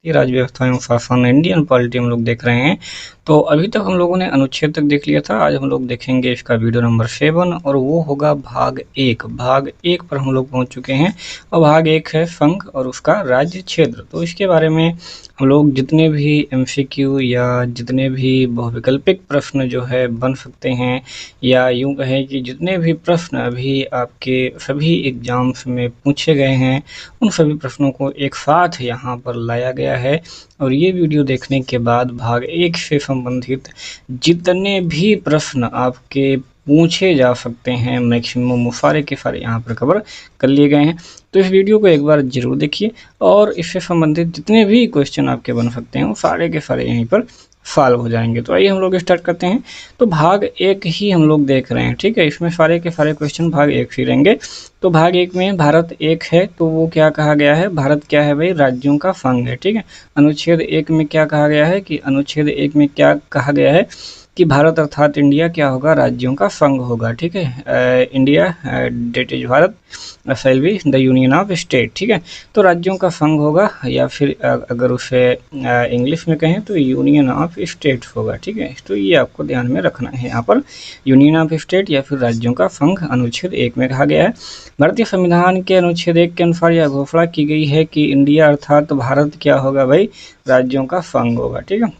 भारतीय राज्य व्यवस्था एवं शासन इंडियन पॉलिटी हम लोग देख रहे हैं। तो अभी तक हम लोगों ने अनुच्छेद तक देख लिया था। आज हम लोग देखेंगे इसका वीडियो नंबर 7 और वो होगा भाग 1। भाग 1 पर हम लोग पहुंच चुके हैं और भाग 1 है संघ और उसका राज्य क्षेत्र। तो इसके बारे में हम लोग जितने भी एमसीक्यू या जितने भी बहुविकल्पिक प्रश्न जो है बन सकते हैं, या यूं कहें कि जितने भी प्रश्न अभी आपके सभी एग्जाम्स में पूछे गए हैं, उन सभी प्रश्नों को एक साथ यहाँ पर लाया गया है। और ये वीडियो देखने के बाद भाग 1 से संबंधित जितने भी प्रश्न आपके पूछे जा सकते हैं, मैक्सिमम वो सारे के सारे यहाँ पर कवर कर लिए गए हैं। तो इस वीडियो को एक बार जरूर देखिए और इससे संबंधित जितने भी क्वेश्चन आपके बन सकते हैं वो सारे के सारे यहीं पर सॉल्व हो जाएंगे। तो आइए हम लोग स्टार्ट करते हैं। तो भाग 1 ही हम लोग देख रहे हैं, ठीक है। इसमें सारे के सारे क्वेश्चन भाग 1 से रहेंगे। तो भाग 1 में भारत 1 है, तो वो क्या कहा गया है, भारत क्या है भाई, राज्यों का संघ है, ठीक है। अनुच्छेद 1 में क्या कहा गया है कि अनुच्छेद 1 में क्या कहा गया है कि भारत अर्थात इंडिया क्या होगा, राज्यों का संघ होगा, ठीक है। India that is Bharat shall be the union of state, ठीक है। तो राज्यों का संघ होगा, या फिर अगर उसे इंग्लिश में कहें तो यूनियन ऑफ स्टेट होगा, ठीक है। तो ये आपको ध्यान में रखना है, यहाँ पर यूनियन ऑफ स्टेट या फिर राज्यों का संघ अनुच्छेद 1 में कहा गया है। भारतीय संविधान के अनुच्छेद 1 के अनुसार यह घोषणा की गई है कि इंडिया अर्थात भारत क्या होगा भाई, राज्यों का संघ होगा, ठीक है,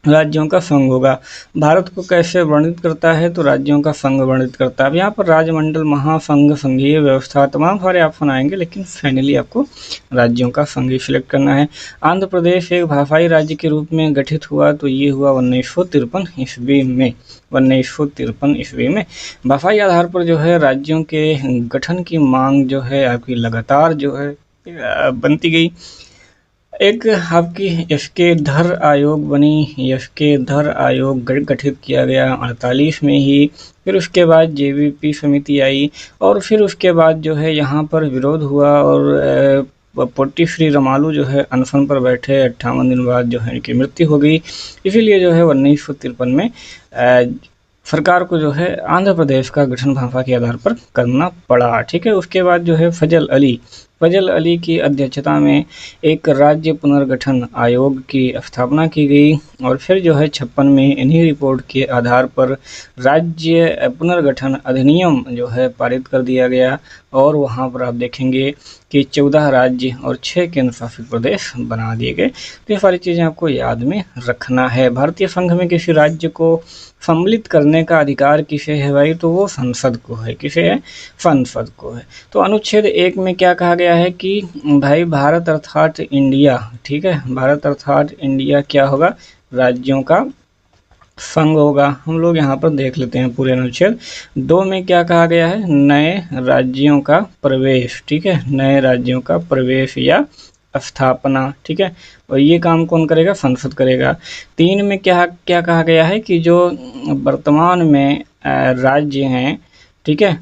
राज्यों का संघ होगा। भारत को कैसे वर्णित करता है, तो राज्यों का संघ वर्णित करता है। अब यहाँ पर राजमंडल, महासंघ, संघीय व्यवस्था, तमाम सारे ऑप्शन आएंगे, लेकिन फाइनली आपको राज्यों का संघ सिलेक्ट करना है। आंध्र प्रदेश एक भाषाई राज्य के रूप में गठित हुआ, तो ये हुआ 1953 ईस्वी में। 1953 ईस्वी में भाषाई आधार पर जो है राज्यों के गठन की मांग जो है आपकी लगातार जो है बनती गई। एक आपकी एसके धर आयोग बनी, एसके धर आयोग गठित किया गया 48 में ही। फिर उसके बाद जेवीपी समिति आई और फिर उसके बाद जो है यहाँ पर विरोध हुआ और पोट्टी श्री रमालू जो है अनशन पर बैठे। 58 दिन बाद जो है इनकी मृत्यु हो गई। इसीलिए जो है 1953 में सरकार को जो है आंध्र प्रदेश का गठन भाषा के आधार पर करना पड़ा, ठीक है। उसके बाद जो है फजल अली की अध्यक्षता में एक राज्य पुनर्गठन आयोग की स्थापना की गई और फिर जो है 56 में इन्हीं रिपोर्ट के आधार पर राज्य पुनर्गठन अधिनियम जो है पारित कर दिया गया और वहां पर आप देखेंगे कि 14 राज्य और 6 केंद्र शासित प्रदेश बना दिए गए। तो ये सारी चीज़ें आपको याद में रखना है। भारतीय संघ में किसी राज्य को सम्मिलित करने का अधिकार किसे है भाई, तो वो संसद को है। किसे है, संसद को है। तो अनुच्छेद 1 में क्या कहा गया है कि भाई भारत अर्थात इंडिया, ठीक है, भारत अर्थात इंडिया क्या होगा, राज्यों का संघ होगा। हम लोग यहाँ पर देख लेते हैं पूरे अनुच्छेद 2 में क्या कहा गया है, नए राज्यों का प्रवेश, ठीक है, नए राज्यों का प्रवेश या स्थापना, ठीक है। और ये काम कौन करेगा, संसद करेगा। 3 में क्या क्या कहा गया है कि जो वर्तमान में राज्य हैं, ठीक है,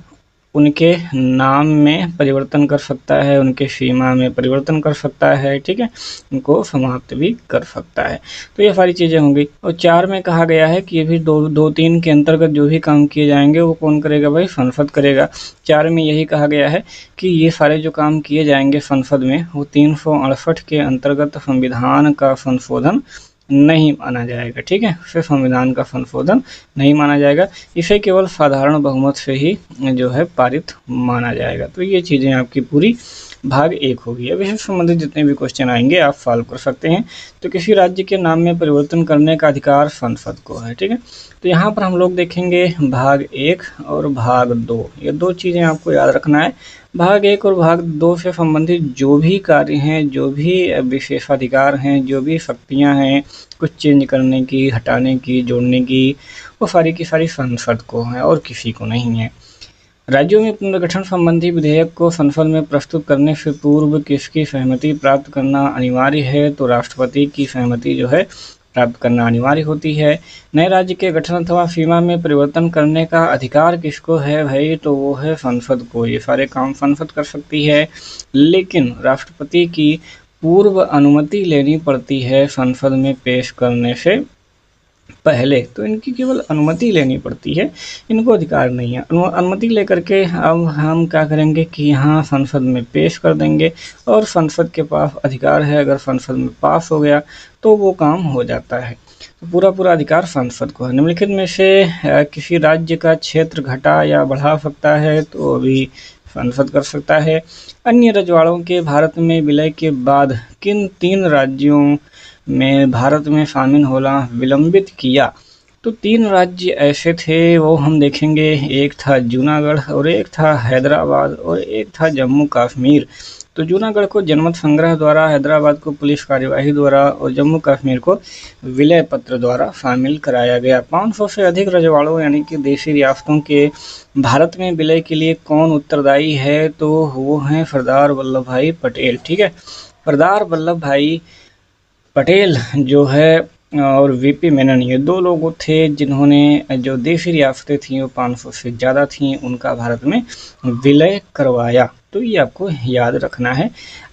उनके नाम में परिवर्तन कर सकता है, उनके सीमा में परिवर्तन कर सकता है, ठीक है, उनको समाप्त भी कर सकता है। तो ये सारी चीज़ें होंगी। और 4 में कहा गया है कि ये भी 2-3 के अंतर्गत जो भी काम किए जाएंगे वो कौन करेगा भाई, संसद करेगा। 4 में यही कहा गया है कि ये सारे जो काम किए जाएंगे संसद में वो 368 के अंतर्गत संविधान का संशोधन नहीं माना जाएगा, ठीक है, फिर संविधान का संशोधन नहीं माना जाएगा। इसे केवल साधारण बहुमत से ही जो है पारित माना जाएगा। तो ये चीज़ें आपकी पूरी भाग 1 होगी। अब इससे संबंधित जितने भी क्वेश्चन आएंगे आप सॉल्व कर सकते हैं। तो किसी राज्य के नाम में परिवर्तन करने का अधिकार संसद को है, ठीक है। तो यहाँ पर हम लोग देखेंगे भाग 1 और भाग 2, ये 2 चीज़ें आपको याद रखना है। भाग 1 और भाग 2 से संबंधित जो भी कार्य हैं, जो भी विशेषाधिकार हैं, जो भी शक्तियाँ हैं कुछ चेंज करने की, हटाने की, जोड़ने की, वो सारी की सारी संसद को है और किसी को नहीं है। राज्यों में पुनर्गठन संबंधी विधेयक को संसद में प्रस्तुत करने से पूर्व किसकी सहमति प्राप्त करना अनिवार्य है, तो राष्ट्रपति की सहमति जो है प्राप्त करना अनिवार्य होती है। नए राज्य के गठन अथवा सीमा में परिवर्तन करने का अधिकार किसको है भाई, तो वो है संसद को। ये सारे काम संसद कर सकती है, लेकिन राष्ट्रपति की पूर्व अनुमति लेनी पड़ती है संसद में पेश करने से पहले तो इनकी केवल अनुमति लेनी पड़ती है, इनको अधिकार नहीं है। अनुमति लेकर के अब हम क्या करेंगे कि यहाँ संसद में पेश कर देंगे और संसद के पास अधिकार है, अगर संसद में पास हो गया तो वो काम हो जाता है। तो पूरा अधिकार संसद को है। निम्नलिखित में से किसी राज्य का क्षेत्र घटा या बढ़ा सकता है, तो अभी संसद कर सकता है। अन्य रजवाड़ों के भारत में विलय के बाद किन 3 राज्यों में भारत में शामिल होना विलंबित किया? तो 3 राज्य ऐसे थे, वो हम देखेंगे। एक था जूनागढ़ और एक था हैदराबाद और एक था जम्मू कश्मीर। तो जूनागढ़ को जनमत संग्रह द्वारा, हैदराबाद को पुलिस कार्यवाही द्वारा और जम्मू कश्मीर को विलय पत्र द्वारा शामिल कराया गया। 500 से अधिक रजवाड़ों यानी कि देशी रियासतों के भारत में विलय के लिए कौन उत्तरदायी है? तो वो हैं सरदार वल्लभ भाई पटेल। ठीक है, सरदार वल्लभ भाई पटेल जो है और वीपी मेनन, ये 2 लोग थे जिन्होंने जो देशी रियासतें थीं वो 500 से ज़्यादा थीं, उनका भारत में विलय करवाया। तो ये आपको याद रखना है।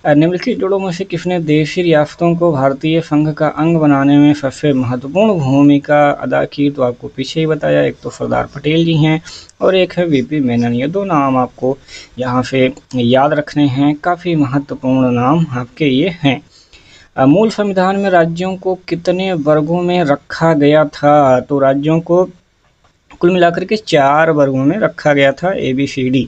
निम्नलिखित जोड़ों में से किसने देशी रियासतों को भारतीय संघ का अंग बनाने में सबसे महत्वपूर्ण भूमिका अदा की? तो आपको पीछे ही बताया, एक तो सरदार पटेल जी हैं और एक है वीपी मेनन। ये 2 नाम आपको यहाँ से याद रखने हैं, काफ़ी महत्वपूर्ण नाम आपके ये हैं। मूल संविधान में राज्यों को कितने वर्गों में रखा गया था? तो राज्यों को कुल मिलाकर के 4 वर्गों में रखा गया था, ABCD,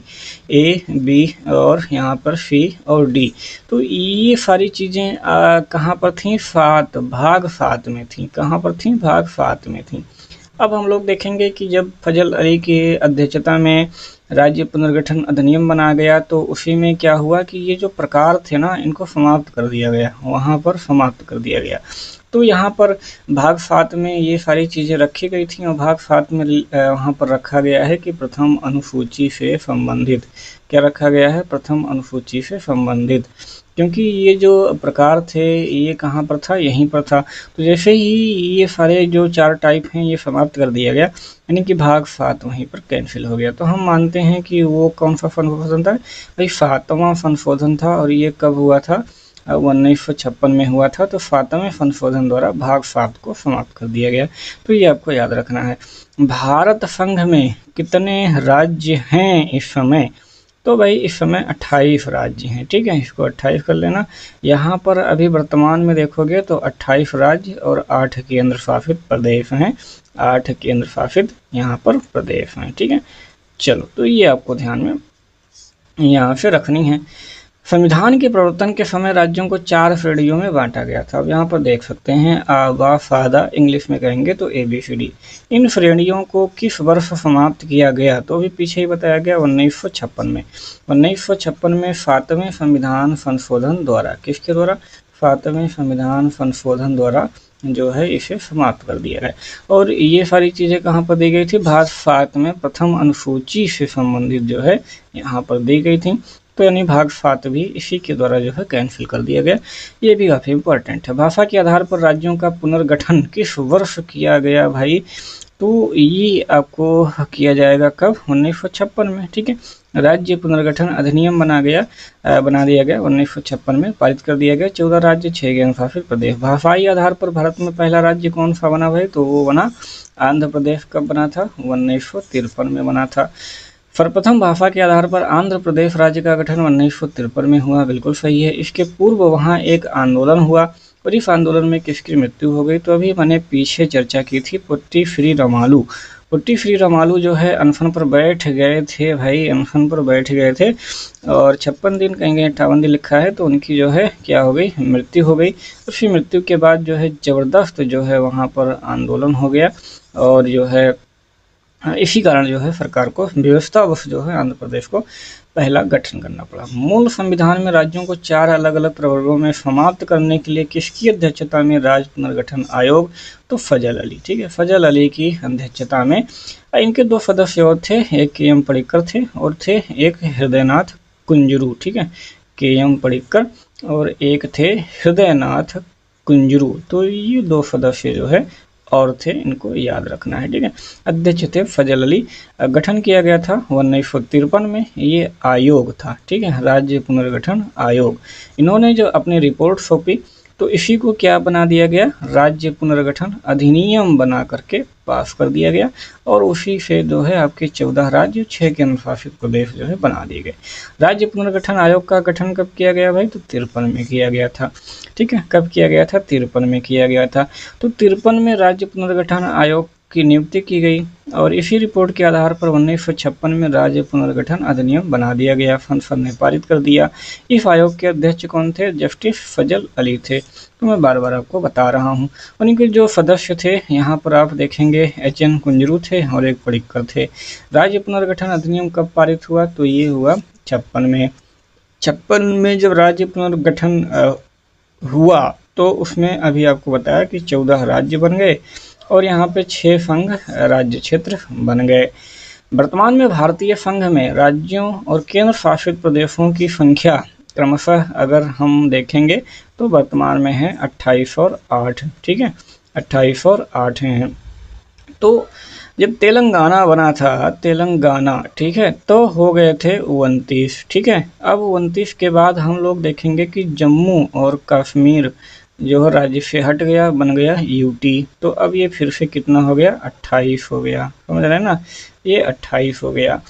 A, B और यहाँ पर C और D। तो ये सारी चीज़ें कहाँ पर थीं? भाग 7 में थीं। कहाँ पर थीं? भाग 7 में थीं। अब हम लोग देखेंगे कि जब फजल अली की अध्यक्षता में राज्य पुनर्गठन अधिनियम बना गया तो उसी में क्या हुआ कि ये जो प्रकार थे ना, इनको समाप्त कर दिया गया, वहाँ पर समाप्त कर दिया गया। तो यहाँ पर भाग 7 में ये सारी चीज़ें रखी गई थी और भाग 7 में वहाँ पर रखा गया है कि प्रथम अनुसूची से संबंधित, क्या रखा गया है? प्रथम अनुसूची से संबंधित। क्योंकि ये जो प्रकार थे ये कहाँ पर था? यहीं पर था। तो जैसे ही ये सारे जो 4 टाइप हैं ये समाप्त कर दिया गया, यानी कि भाग 7 वहीं पर कैंसिल हो गया। तो हम मानते हैं कि वो कौन सा संशोधन था? भाई 7वां संशोधन था और ये कब हुआ था? 1956 में हुआ था। तो 7वें संशोधन द्वारा भाग 7 को समाप्त कर दिया गया। तो ये आपको याद रखना है। भारत संघ में कितने राज्य हैं इस समय? तो भाई इस समय 28 राज्य हैं। ठीक है, इसको 28 कर लेना। यहाँ पर अभी वर्तमान में देखोगे तो 28 राज्य और 8 केंद्र शासित प्रदेश हैं। 8 केंद्र शासित यहाँ पर प्रदेश हैं। ठीक है, चलो तो ये आपको ध्यान में यहाँ से रखनी है। संविधान के प्रवर्तन के समय राज्यों को 4 श्रेणियों में बांटा गया था। अब यहाँ पर देख सकते हैं आबा फादा, इंग्लिश में कहेंगे तो ABCD। इन श्रेणियों को किस वर्ष समाप्त किया गया? तो अभी पीछे ही बताया गया 1956 में। 1956 में 7वें संविधान संशोधन द्वारा, किसके द्वारा? 7वें संविधान संशोधन द्वारा जो है इसे समाप्त कर दिया गया। और ये सारी चीज़ें कहाँ पर दी गई थी? भाग 7 में प्रथम अनुसूची से संबंधित जो है यहाँ पर दी गई थी। तो यानी भाग 7 भी इसी के द्वारा जो है कैंसिल कर दिया गया। ये भी काफ़ी इंपॉर्टेंट है। भाषा के आधार पर राज्यों का पुनर्गठन किस वर्ष किया गया भाई? तो ये आपको किया जाएगा कब? 1956 में। ठीक है, राज्य पुनर्गठन अधिनियम बना दिया गया 1956 में, पारित कर दिया गया। 14 राज्य, 6 केंद्र शासित प्रदेश। भाषाई आधार पर भारत में पहला राज्य कौन सा बना भाई? तो वो बना आंध्र प्रदेश। कब बना था? 1953 में बना था। सर्वप्रथम भाषा के आधार पर आंध्र प्रदेश राज्य का गठन 1953 में हुआ। बिल्कुल सही है। इसके पूर्व वहाँ एक आंदोलन हुआ और इस आंदोलन में किसकी मृत्यु हो गई? तो अभी मैंने पीछे चर्चा की थी, पुट्टी श्री रमालू। पुट्टी श्री रमालू जो है अनशन पर बैठ गए थे भाई, अनशन पर बैठ गए थे और 56 दिन, कहेंगे 58 दिन लिखा है, तो उनकी जो है क्या हो गई? मृत्यु हो गई। उसी मृत्यु के बाद जो है ज़बरदस्त जो है वहाँ पर आंदोलन हो गया और जो है इसी कारण जो है सरकार को व्यवस्थावश जो है आंध्र प्रदेश को पहला गठन करना पड़ा। मूल संविधान में राज्यों को 4 अलग अलग प्रवर्गों में समाप्त करने के लिए किसकी अध्यक्षता में राज्य पुनर्गठन आयोग? तो फजल अली। ठीक है, फजल अली की अध्यक्षता में। इनके 2 सदस्य और थे, एक KM पडिक्कर थे और थे एक हृदयनाथ कुंजरू। ठीक है, KM पडिक्कर और एक थे हृदयनाथ कुंजरू। तो ये 2 सदस्य जो है और थे, इनको याद रखना है। ठीक है, अध्यक्ष थे फजल अली। गठन किया गया था 1953 में। ये आयोग था। ठीक है, राज्य पुनर्गठन आयोग। इन्होंने जो अपनी रिपोर्ट सौंपी तो इसी को क्या बना दिया गया, राज्य पुनर्गठन अधिनियम बना करके पास कर दिया गया और उसी से जो है आपके 14 राज्य 6 केंद्र शासित प्रदेश जो है बना दिए गए। राज्य पुनर्गठन आयोग का गठन कब किया गया भाई, तो 53 में किया गया था। ठीक है, कब किया गया था, 53 में किया गया था। तो 53 में राज्य पुनर्गठन आयोग की नियुक्ति की गई और इसी रिपोर्ट के आधार पर 1956 में राज्य पुनर्गठन अधिनियम बना दिया गया, संसद ने पारित कर दिया। इस आयोग के अध्यक्ष कौन थे, जस्टिस फजल अली थे। तो मैं बार बार आपको बता रहा हूँ। उनके जो सदस्य थे यहाँ पर आप देखेंगे HN कुंजरू थे और एक पडिक्कर थे। राज्य पुनर्गठन अधिनियम कब पारित हुआ, तो ये हुआ 56 में। 56 में जब राज्य पुनर्गठन हुआ तो उसमें अभी आपको बताया कि 14 राज्य बन गए और यहाँ पे 6 संघ राज्य क्षेत्र बन गए। वर्तमान में भारतीय संघ में राज्यों और केंद्र शासित प्रदेशों की संख्या क्रमशः अगर हम देखेंगे तो वर्तमान में है 28 और 8। ठीक है, 28 और 8 हैं। तो जब तेलंगाना बना था, तेलंगाना, ठीक है, तो हो गए थे 29। ठीक है, अब 29 के बाद हम लोग देखेंगे कि जम्मू और कश्मीर जो है राज्य से हट गया, बन गया UT। तो अब ये फिर से कितना हो गया, 28 हो गया। समझ रहे हैं ना, ये 28 हो गया।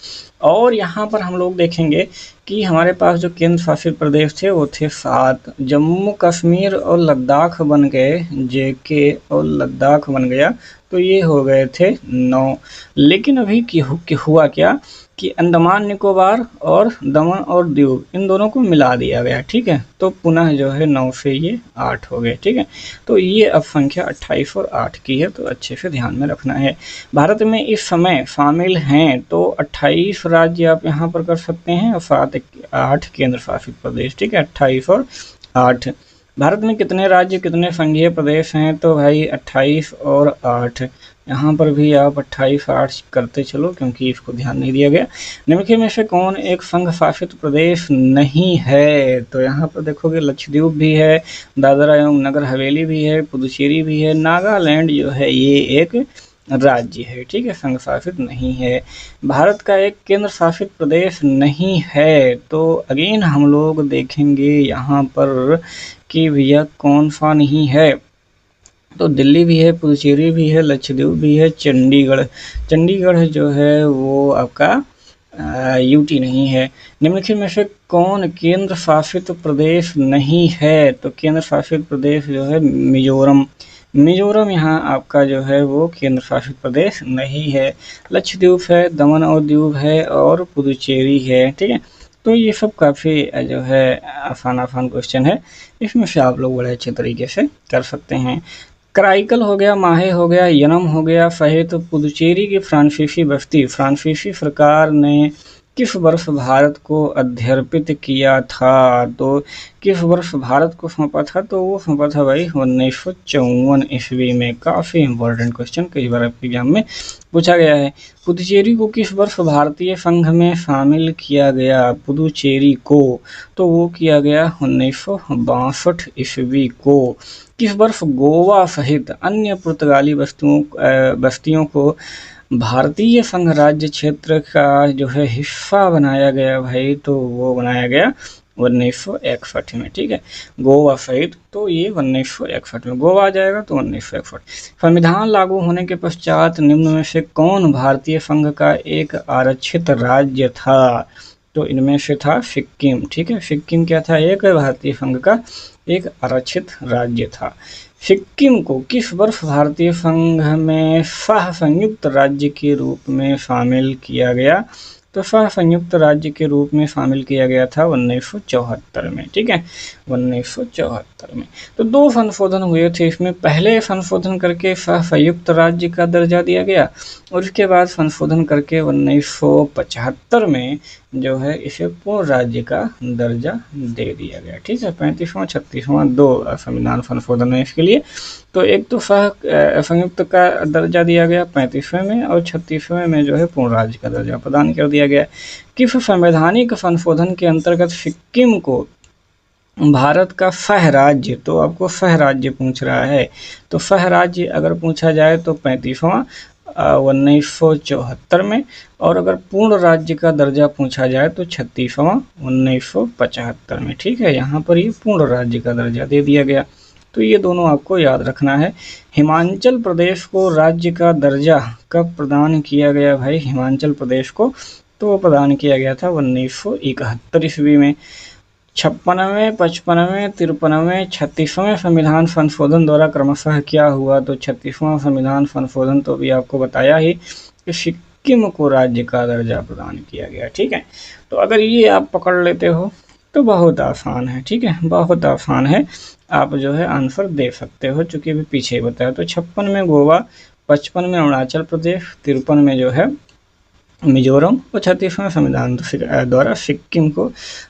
और यहाँ पर हम लोग देखेंगे कि हमारे पास जो केंद्र शासित प्रदेश थे वो थे 7। जम्मू कश्मीर और लद्दाख बन गए, JK और लद्दाख बन गया, तो ये हो गए थे 9। लेकिन अभी हुआ क्या कि अंडमान निकोबार और दमन और दीव इन दोनों को मिला दिया गया। ठीक है, तो पुनः जो है 9 से ये 8 हो गए। ठीक है, तो ये अब संख्या 28 और 8 की है, तो अच्छे से ध्यान में रखना है। भारत में इस समय शामिल हैं तो 28 राज्य आप यहाँ पर कर सकते हैं और 8 केंद्र शासित प्रदेश। ठीक है, 28 और 8। भारत में कितने राज्य कितने संघीय प्रदेश हैं, तो भाई 28 और 8। यहाँ पर भी आप 28 8 करते चलो क्योंकि इसको ध्यान नहीं दिया गया। निम्नलिखित में से कौन एक संघ शासित प्रदेश नहीं है, तो यहाँ पर देखोगे लक्षद्वीप भी है, दादरा एवं नगर हवेली भी है, पुदुचेरी भी है, नागालैंड जो है ये एक राज्य है। ठीक है, संघ शासित नहीं है। भारत का एक केंद्र शासित प्रदेश नहीं है, तो अगेन हम लोग देखेंगे यहाँ पर कि भैया कौन सा नहीं है, तो दिल्ली भी है, पुदुचेरी भी है, लक्षद्वीप भी है, चंडीगढ़ जो है वो आपका UT नहीं है। निम्नलिखित में से कौन केंद्र शासित प्रदेश नहीं है, तो केंद्र शासित प्रदेश जो है मिजोरम यहाँ आपका जो है वो केंद्र शासित प्रदेश नहीं है। लक्षद्वीप है, दमन और दीव है और पुदुचेरी है। ठीक है, तो ये सब काफ़ी जो है आसान क्वेश्चन है, इसमें से आप लोग बड़े अच्छे तरीके से कर सकते हैं। कराइकल हो गया, माहे हो गया, यनम हो गया, सहित पुदुचेरी की फ्रांसीसी सरकार ने किस वर्ष भारत को अध्यर्पित किया था, तो किस वर्ष भारत को सौंपा था, तो वो सौंपा था भाई 1954 ईस्वी में। काफ़ी इंपॉर्टेंट क्वेश्चन कई बार आपके एग्जाम में पूछा गया है। पुदुचेरी को किस वर्ष भारतीय संघ में शामिल किया गया, पुदुचेरी को, तो वो किया गया 1962 ईस्वी को। किस वर्ष गोवा सहित अन्य पुर्तगाली बस्तियों को भारतीय संघ राज्य क्षेत्र का जो है हिस्सा बनाया गया भाई, तो वो बनाया गया 1961 में। ठीक है, गोवा सहित, तो ये 1961 में गोवा आ जाएगा, तो 1961। संविधान लागू होने के पश्चात निम्न में से कौन भारतीय संघ का एक आरक्षित राज्य था, तो इनमें से था सिक्किम। ठीक है, सिक्किम क्या था, एक भारतीय संघ का एक आरक्षित राज्य था। सिक्किम को किस वर्ष भारतीय संघ में सह संयुक्त राज्य के रूप में शामिल किया गया, तो सह संयुक्त राज्य के रूप में शामिल किया गया था 1974 में। ठीक है, 1974 में। तो 2 संशोधन हुए थे इसमें। पहले संशोधन करके सह संयुक्त राज्य का दर्जा दिया गया और उसके बाद संशोधन करके 1975 में जो है इसे पूर्ण राज्य का दर्जा दे दिया गया। ठीक है, 35वां 36वां 2 संविधान संशोधन है इसके लिए। तो एक तो सह संयुक्त का दर्जा दिया गया 35वें में और 36वें में जो है पूर्ण राज्य का दर्जा प्रदान कर दिया गया। किस संवैधानिक संशोधन के अंतर्गत सिक्किम को भारत का सह राज्य, तो आपको सह राज्य पूछ रहा है, तो सह राज्य अगर पूछा जाए तो 35वां 1974 में, और अगर पूर्ण राज्य का दर्जा पूछा जाए तो 36वां 1975 में। ठीक है, यहाँ पर ये पूर्ण राज्य का दर्जा दे दिया गया। तो ये दोनों आपको याद रखना है। हिमाचल प्रदेश को राज्य का दर्जा कब प्रदान किया गया भाई? हिमाचल प्रदेश को तो प्रदान किया गया था 1971 ईस्वी में। 56वें, 55वें, 53वें, 36वें संविधान संशोधन द्वारा क्रमशः क्या हुआ? तो 36वां संविधान संशोधन तो अभी आपको बताया ही कि सिक्किम को राज्य का दर्जा प्रदान किया गया। ठीक है, तो अगर ये आप पकड़ लेते हो तो बहुत आसान है। ठीक है, बहुत आसान है, आप जो है आंसर दे सकते हो, चूंकि अभी पीछे ही बताया। तो 56 में गोवा, 55 में अरुणाचल प्रदेश, 53 में जो है मिजोरम और 36वें संविधान द्वारा सिक्किम को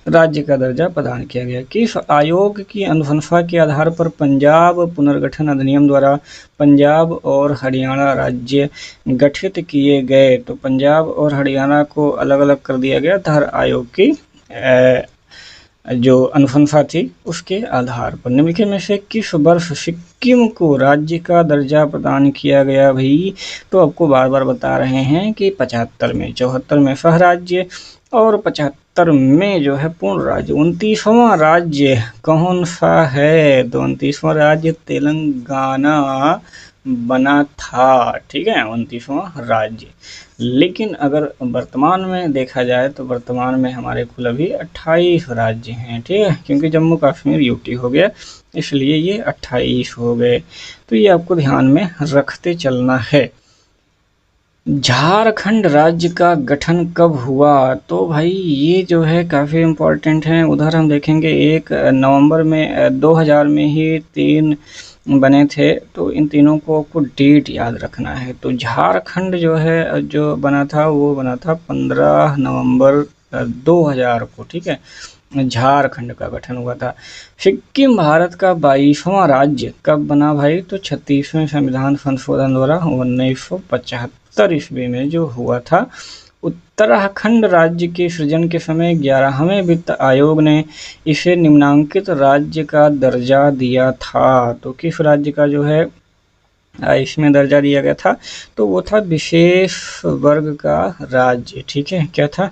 राज्य का दर्जा प्रदान किया गया। किस आयोग की अनुशंसा के आधार पर पंजाब पुनर्गठन अधिनियम द्वारा पंजाब और हरियाणा राज्य गठित किए गए? तो पंजाब और हरियाणा को अलग अलग कर दिया गया था हर आयोग की जो अनुशंसा थी उसके आधार पर। निम्नलिखित में से किस वर्ष सिक्किम को राज्य का दर्जा प्रदान किया गया भाई? तो आपको बार बार बता रहे हैं कि 75 में, 74 में सह राज्य और 75 में जो है पूर्ण राज्य। 29वां राज्य कौन सा है? तो 29वां राज्य तेलंगाना बना था। ठीक है, 29वां राज्य। लेकिन अगर वर्तमान में देखा जाए तो वर्तमान में हमारे कुल अभी 28 राज्य हैं। ठीक है, क्योंकि जम्मू कश्मीर यूटी हो गया इसलिए ये 28 हो गए। तो ये आपको ध्यान में रखते चलना है। झारखंड राज्य का गठन कब हुआ? तो भाई ये जो है काफ़ी इम्पोर्टेंट है। उधर हम देखेंगे 1 नवंबर में 2000 में ही 3 बने थे, तो इन तीनों को आपको डेट याद रखना है। तो झारखंड जो है जो बना था वो बना था 15 नवंबर 2000 को। ठीक है, झारखंड का गठन हुआ था। सिक्किम भारत का 22वां राज्य कब बना भाई? तो 36वें संविधान संशोधन द्वारा 1975 ईस्वी में जो हुआ था। उत्तराखंड राज्य के सृजन के समय 11वें वित्त आयोग ने इसे निम्नांकित राज्य का दर्जा दिया था। तो किस राज्य का जो है इसमें दर्जा दिया गया था? तो वो था विशेष वर्ग का राज्य। ठीक है, क्या था?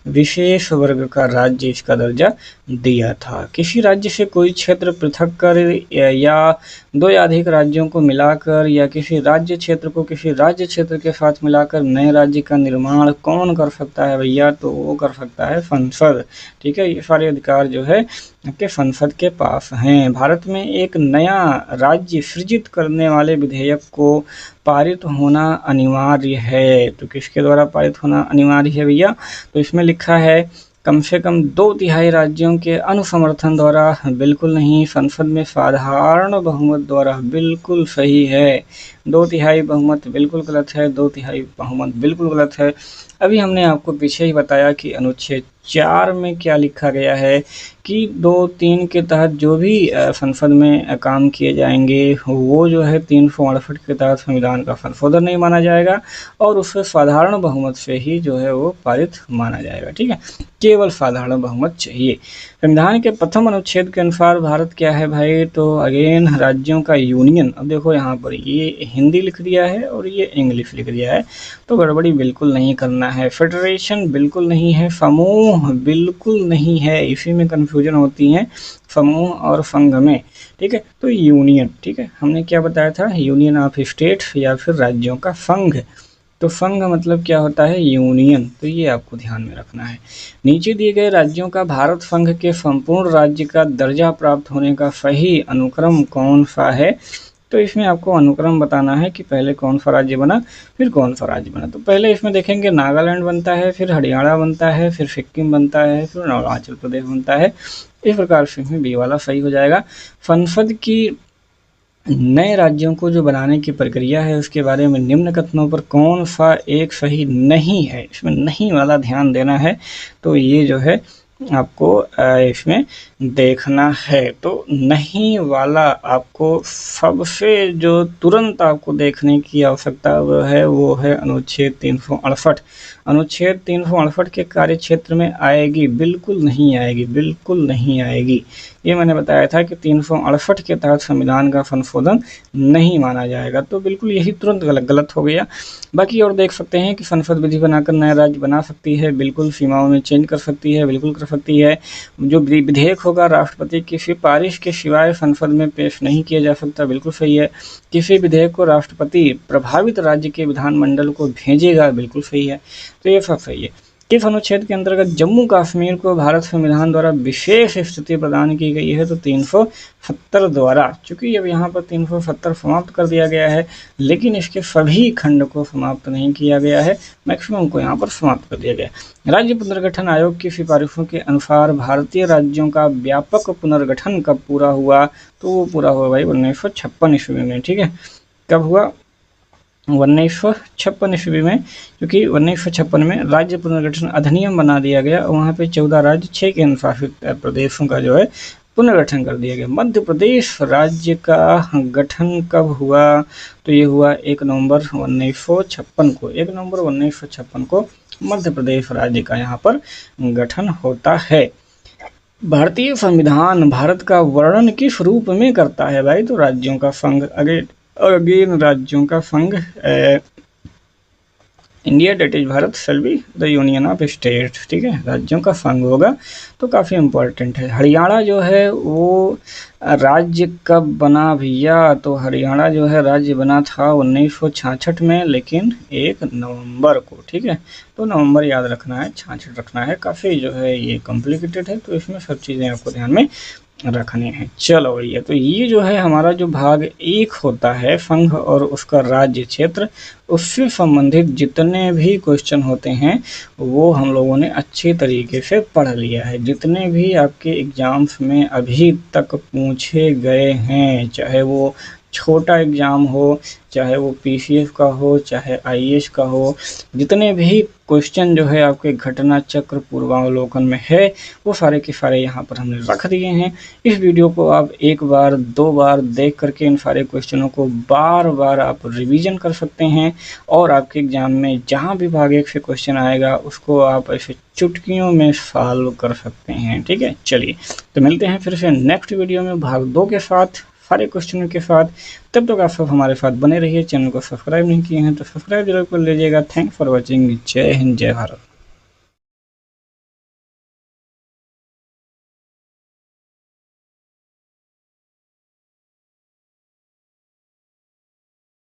विशेष वर्ग का राज्य इसका दर्जा दिया था। किसी राज्य से कोई क्षेत्र पृथक कर या 2 या अधिक राज्यों को मिलाकर या किसी राज्य क्षेत्र को किसी राज्य क्षेत्र के साथ मिलाकर नए राज्य का निर्माण कौन कर सकता है भैया? तो वो कर सकता है संसद। ठीक है, ये सारे अधिकार जो है आपके संसद के पास हैं। भारत में एक नया राज्य सृजित करने वाले विधेयक को पारित होना अनिवार्य है। तो किसके द्वारा पारित होना अनिवार्य है भैया? तो इसमें लिखा है कम से कम 2/3 राज्यों के अनुसमर्थन द्वारा। बिल्कुल नहीं, संसद में साधारण बहुमत द्वारा। बिल्कुल सही है, 2/3 बहुमत बिल्कुल गलत है, 2/3 बहुमत बिल्कुल गलत है। अभी हमने आपको पीछे ही बताया कि अनुच्छेद 4 में क्या लिखा गया है कि 2-3 के तहत जो भी संसद में काम किए जाएंगे वो जो है 368 के तहत संविधान का संशोधन नहीं माना जाएगा और उससे साधारण बहुमत से ही जो है वो पारित माना जाएगा। ठीक है, केवल साधारण बहुमत चाहिए। संविधान के प्रथम अनुच्छेद के अनुसार भारत क्या है भाई? तो अगेन राज्यों का यूनियन। अब देखो यहाँ पर ये हिंदी लिख दिया है और ये इंग्लिश लिख दिया है, तो गड़बड़ी बिल्कुल नहीं करना है। फेडरेशन बिल्कुल नहीं है, समूह बिल्कुल नहीं है, इसी में कन्फ्यूजन होती है समूह और संघ में। ठीक है, तो यूनियन। ठीक है, हमने क्या बताया था? यूनियन ऑफ स्टेट्स या फिर राज्यों का संघ। तो संघ मतलब क्या होता है? यूनियन। तो ये आपको ध्यान में रखना है। नीचे दिए गए राज्यों का भारत संघ के संपूर्ण राज्य का दर्जा प्राप्त होने का सही अनुक्रम कौन सा है? तो इसमें आपको अनुक्रम बताना है कि पहले कौन सा राज्य बना फिर कौन सा राज्य बना। तो पहले इसमें देखेंगे नागालैंड बनता है, फिर हरियाणा बनता है, फिर सिक्किम बनता है, फिर अरुणाचल प्रदेश बनता है। इस प्रकार से इसमें बी वाला सही हो जाएगा। संसद की नए राज्यों को जो बनाने की प्रक्रिया है उसके बारे में निम्न कथनों पर कौन सा एक सही नहीं है? इसमें नहीं वाला ध्यान देना है। तो ये जो है आपको इसमें देखना है। तो नहीं वाला आपको सबसे जो तुरंत आपको देखने की आवश्यकता वो है अनुच्छेद 368। अनुच्छेद 368 के कार्य क्षेत्र में आएगी? बिल्कुल नहीं आएगी, बिल्कुल नहीं आएगी। ये मैंने बताया था कि 368 के तहत संविधान का संशोधन नहीं माना जाएगा। तो बिल्कुल यही तुरंत गलत हो गया। बाकी और देख सकते हैं कि संसद विधि बनाकर नया राज्य बना सकती है, बिल्कुल सीमाओं में चेंज कर सकती है, बिल्कुल कर सकती है। जो विधेयक होगा राष्ट्रपति की सिफारिश के सिवाय संसद में पेश नहीं किया जा सकता, बिल्कुल सही है। किसी विधेयक को राष्ट्रपति प्रभावित राज्य के विधानमंडल को भेजेगा, बिल्कुल सही है। तो ये सब सही है। किस अनुच्छेद के अंतर्गत जम्मू कश्मीर को भारत संविधान द्वारा विशेष स्थिति प्रदान की गई है? तो 370 द्वारा। चूंकि अब यहाँ पर 370 समाप्त कर दिया गया है, लेकिन इसके सभी खंड को समाप्त नहीं किया गया है, मैक्सिमम को यहाँ पर समाप्त कर दिया गया। राज्य पुनर्गठन आयोग की सिफारिशों के अनुसार भारतीय राज्यों का व्यापक पुनर्गठन कब पूरा हुआ? तो वो पूरा हुआ भाई 1956 ईस्वी में। ठीक है, कब हुआ? 1956 ईस्वी में, क्योंकि 1956 में राज्य पुनर्गठन अधिनियम बना दिया गया और वहाँ पे 14 राज्य 6 केंद्र शासित प्रदेशों का जो है पुनर्गठन कर दिया गया। मध्य प्रदेश राज्य का गठन कब हुआ? तो ये हुआ 1 नवंबर 1956 को। 1 नवंबर 1956 को मध्य प्रदेश राज्य का यहाँ पर गठन होता है। भारतीय संविधान भारत का वर्णन किस रूप में करता है भाई? तो राज्यों का संघ। अगेन राज्यों का संघ, India that is Bharat shall be the union of state. ठीक है, राज्यों का संघ होगा, तो काफ़ी इम्पोर्टेंट है। हरियाणा जो है वो राज्य कब बना भैया? तो हरियाणा जो है राज्य बना था 1966 में, लेकिन 1 नवंबर को। ठीक है, तो नवंबर याद रखना है, 66 रखना है। काफ़ी जो है ये कॉम्प्लिकेटेड है, तो इसमें सब चीज़ें आपको ध्यान में रखने हैं। चलो भैया, तो ये जो है हमारा जो भाग 1 होता है संघ और उसका राज्य क्षेत्र, उससे संबंधित जितने भी क्वेश्चन होते हैं वो हम लोगों ने अच्छे तरीके से पढ़ लिया है। जितने भी आपके एग्जाम्स में अभी तक पूछे गए हैं, चाहे वो छोटा एग्ज़ाम हो, चाहे वो पीसीएस का हो, चाहे आईएएस का हो, जितने भी क्वेश्चन जो है आपके घटना चक्र पूर्वावलोकन में है, वो सारे के सारे यहाँ पर हमने रख दिए हैं। इस वीडियो को आप 1 बार 2 बार देख करके इन सारे क्वेश्चनों को बार बार आप रिवीजन कर सकते हैं, और आपके एग्जाम में जहाँ भी भाग 1 से क्वेश्चन आएगा उसको आप ऐसे चुटकियों में सॉल्व कर सकते हैं। ठीक है, चलिए तो मिलते हैं फिर से नेक्स्ट वीडियो में भाग 2 के साथ, सारे क्वेश्चनों के साथ। तब तक आप सब हमारे साथ बने रहिए। चैनल को सब्सक्राइब नहीं किए हैं तो सब्सक्राइब जरूर कर लीजिएगा। Thanks for watching. जय हिंद, जय भारत।